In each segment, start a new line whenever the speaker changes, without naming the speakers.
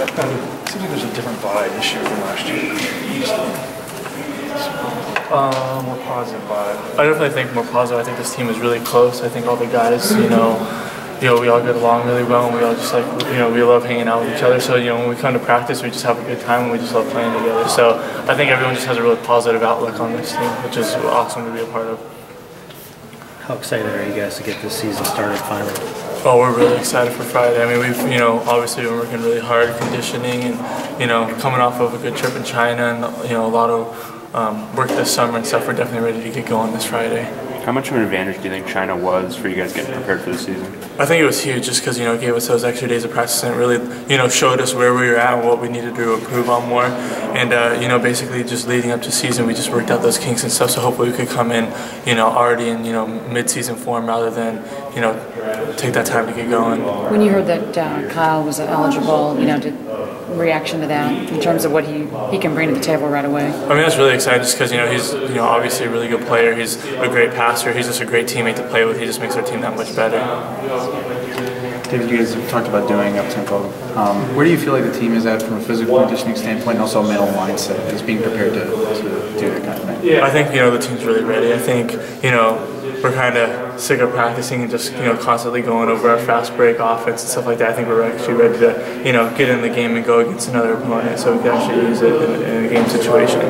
It seems like there's a different vibe this year from last year.
More positive vibe. I definitely think more positive. I think this team is really close. I think all the guys, we all get along really well, and we all just we love hanging out with each other. So, when we come to practice, we just have a good time, and we just love playing together. So, I think everyone just has a really positive outlook on this team, which is awesome to be a part of.
How excited are you guys to get this season started finally?
Oh, we're really excited for Friday. I mean, we've, obviously been working really hard, conditioning, and, coming off of a good trip in China, and, a lot of work this summer and stuff. We're definitely ready to get going this Friday.
How much of an advantage do you think China was for you guys getting prepared for the season?
I think it was huge just because, it gave us those extra days of practice and it really, showed us where we were at and what we needed to improve on more. And, basically just leading up to season, we just worked out those kinks and stuff. So hopefully we could come in, already in, mid-season form rather than, take that time to get going.
When you heard that Kyle was eligible, reaction to that in terms of what he can bring to the table right away?
I mean, that's really exciting just because, he's, obviously a really good player. He's a great passer. He's just a great teammate to play with. He just makes our team that much better.
David, you guys have talked about doing up-tempo. Where do you feel like the team is at from a physical conditioning standpoint and also a mental mindset as being prepared to do that kind of thing?
Yeah, I think, the team's really ready. I think, we're kind of sick of practicing and just, constantly going over our fast break offense and stuff like that. I think we're actually ready to, get in the game and go against another opponent so we can actually use it in a game situation.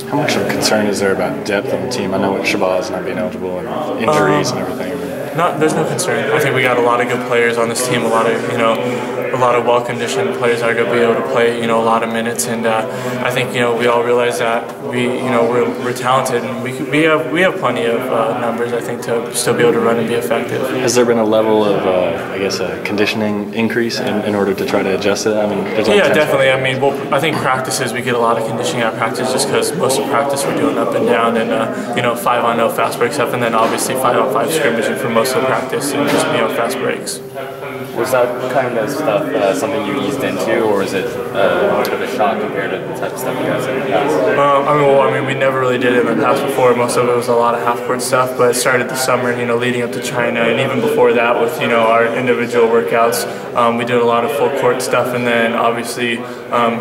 How much of a concern is there about depth on the team? I know with Shabazz not being eligible and injuries and everything.
There's no concern. I think we got a lot of good players on this team. A lot of well-conditioned players that are going to be able to play, a lot of minutes. And I think, we all realize that we're talented and we have plenty of numbers. I think to still be able to run and be effective.
Has there been a level of, a conditioning increase in order to try to adjust it? I mean,
yeah, definitely. I mean, I think practices we get a lot of conditioning at practice just because most of practice we're doing up and down and 5-on-0 fast break stuff, and then obviously 5-on-5 scrimmaging for most of practice and just fast breaks.
Was that kind of stuff something you eased into, or is it a bit of a shock compared to the type of stuff you guys did in the past?
We never really did it in the past before. Most of it was a lot of half-court stuff, but it started this summer, leading up to China, and even before that with, our individual workouts. We did a lot of full-court stuff, and then obviously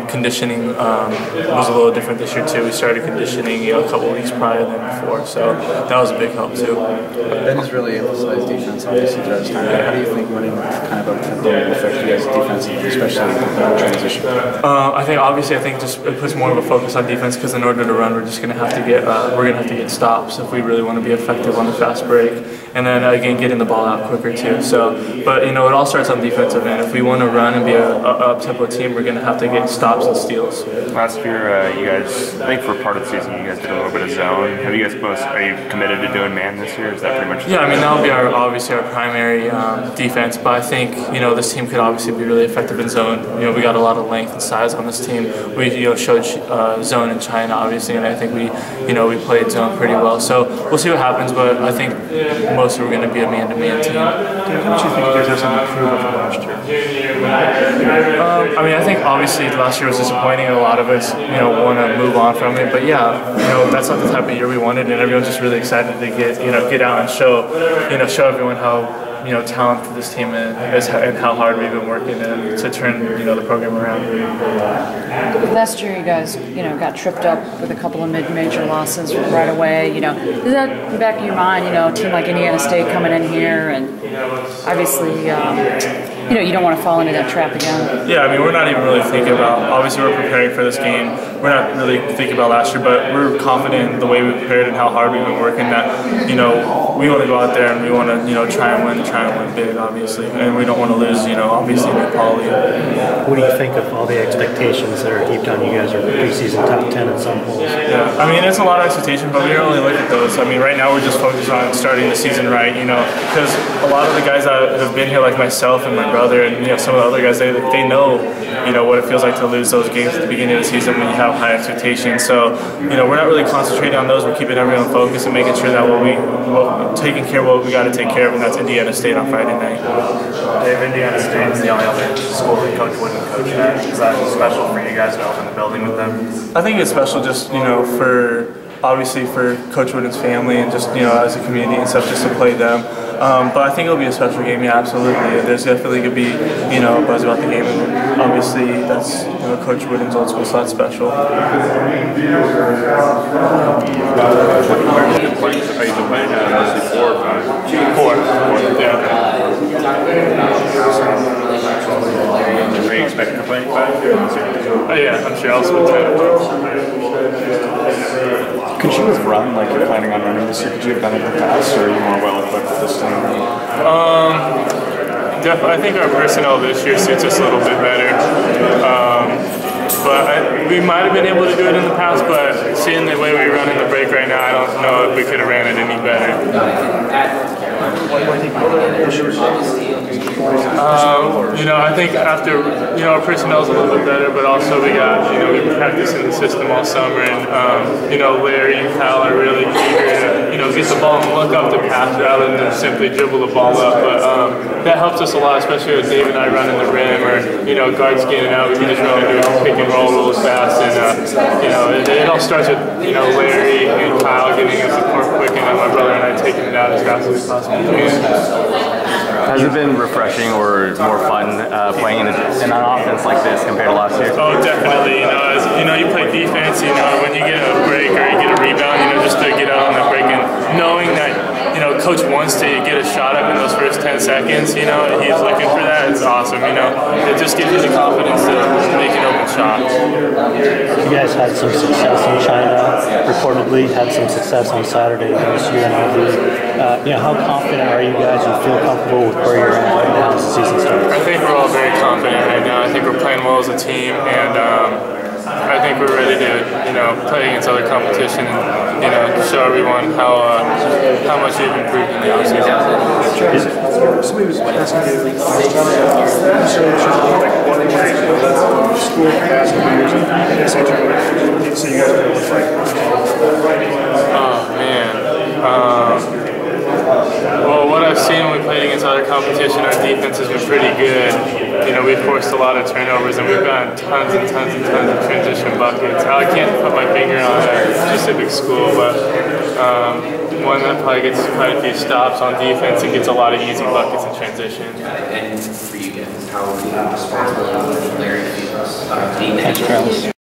conditioning was a little different this year too. We started conditioning, a couple weeks prior than before, so that was a big help too.
Ben has really emphasized defense, obviously, throughout his time. How do you think running kind of up-tempo will affect you guys defensively, especially in transition?
I think just it puts more of a focus on defense because in order to run, we're just going to have to get stops if we really want to be effective on the fast break, and then again getting the ball out quicker too. So, but it all starts on defensive end. If we want to run and be a up-tempo team, we're going to have to get stops and steals.
Last year, you guys, I think for part of the season, you guys did a little bit of zone. Are you committed to doing man this year? Is that pretty much?
Yeah, that'll be obviously our primary defense, but I think this team could obviously be really effective in zone. We got a lot of length and size on this team. We showed zone in China obviously, and I think we played zone pretty well. So we'll see what happens, but I think mostly we're going to be a man-to-man team.
How much do you think you guys have something to prove over last year?
I think obviously last year was disappointing, and a lot of us want to move on from it. But yeah, that's not the type of year we wanted, and everyone's just really excited to get out and show everyone how talented this team is and how hard we've been working to turn the program around.
Last year, you guys got tripped up with a couple of mid-major losses right away. Is that in the back of your mind? A team like Indiana State coming in here, and obviously, you don't want to fall into that trap again.
Yeah, we're not even really thinking about. Obviously, we're preparing for this game. We're not really thinking about last year, but we're confident in the way we prepared and how hard we've been working. That we want to go out there and we want to try and win big, obviously, and we don't want to lose. Obviously, New Poly.
What do you think of all the expectations that are heaped on you guys are preseason top 10 in some polls?
Yeah, it's a lot of expectation, but we don't really look at those. Right now we're just focused on starting the season right. Because a lot of the guys that have been here, like myself and my brother, and some of the other guys, they know what it feels like to lose those games at the beginning of the season when you have high expectations. So we're not really concentrating on those. We're keeping everyone focused and making sure that we're taking care of what we got to take care of, and that's Indiana State on Friday night.
Dave, Indiana State is the only other school that Coach wouldn't coach at. Is that special for you guys to open the building with them?
I think it's special just for Coach Wooden's family and just as a community and stuff, just to play them. But I think it'll be a special game, yeah, absolutely. There's definitely going to be, you know, a buzz about the game, and obviously that's, you know, Coach Wooden's old school, so that's special.
Are you playing mostly 4 or 5?
4. Yeah.
Are you expecting to play 5?
Yeah, I'm sure I'll spend 10 or 12.
Could you have run like you're planning on running this year? Could you have done it in the past, or are you more well equipped with this team?
Definitely, I think our personnel this year suits us a little bit better. We might have been able to do it in the past, but seeing the way we run in the break right now, I don't know if we could have ran it any better. You know, I think after, you know, our personnel's a little bit better, but also we got, you know, we've been practicing the system all summer, and, you know, Larry and Kyle are really eager to, you know, get the ball and look up the pass rather than simply dribble the ball up. But that helps us a lot, especially with Dave and I running the rim, or, you know, guards getting out, we can just run and do a pick and roll really fast, and, you know, it all starts with, you know, Larry and Kyle getting us the court quick, and then my brother and I taking it out as fast as possible.
Has it been refreshing or more fun playing in an offense like this compared to last year?
Oh, definitely. You know, as you know, you play defense. You know, when you get a break or you get a rebound, you know, just to get out on that break and knowing that, you know, coach wants to get a shot up in those first 10 seconds. You know, he's looking for that. It's awesome. You know, it just gives you the confidence to make an open shot.
You guys had some success in China. Reportedly, had some success on Saturday against UNLV. You know, how confident are you guys and feel comfortable with where you're at right now as the season starts?
I think we're all very confident right now. I think we're playing well as a team, and I think we're ready to, you know, play against other competition and, you know, show everyone how much we've improved in the offseason.
Somebody was asking you last time, like what school the past couple years in the BSR tournament, so you guys are going to look like.
Oh man. Well, what I've seen when we played against other competition, our defense has been pretty good. You know, we've forced a lot of turnovers, and we've gotten tons and tons and tons of transition buckets. I can't put my finger on a specific school, but one that probably gets quite a few stops on defense and gets a lot of easy buckets in transition.
And for you guys, how responsible Larry feels.
Thanks, Travis.